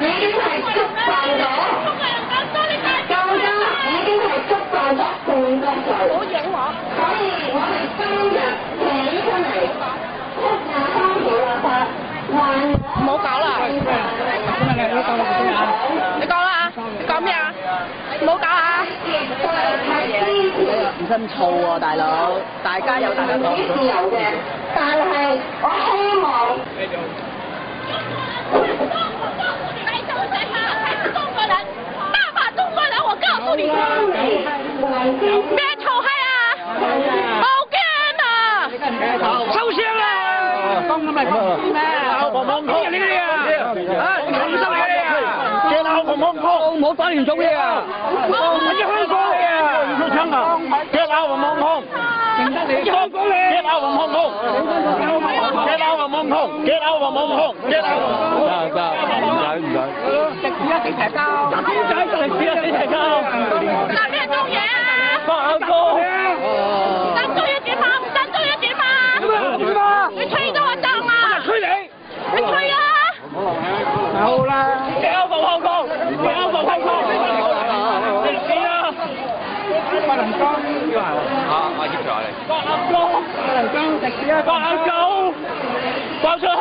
已經係觸犯咗，更加已經係觸犯咗叛國罪。所以我哋今日企出嚟723條立法，唔好搞啦！你講啦，你講咩啊？唔好搞啊！唔使咁燥喎，大佬，大家有大家講。自由嘅，但係我希望。大把中國人，我告訴你，別臭閪啊！好驚啊！收聲啦！講咁嚟講咩？邊個你啊？啊，唔收你啊！借鬧紅紅紅，唔好打亂做嘢啊！你香港嚟啊！唔出槍啊！借鬧紅紅紅，認得你香港嚟！借鬧紅紅紅，借鬧紅紅紅，借鬧紅紅紅，借鬧。唔使。食屎啊！食石膠。點解食屎啊？食石膠。嗱，咩做嘢啊？發哥。等做嘢點啊？唔等做嘢點啊？點啊？你吹咗我脹啊！吹你！你吹啊！好啦。借歐服香港，借歐服香港。食屎啊！八能江。阿葉徐嚟。八能江。八能江食屎啊！八能江。爆出香。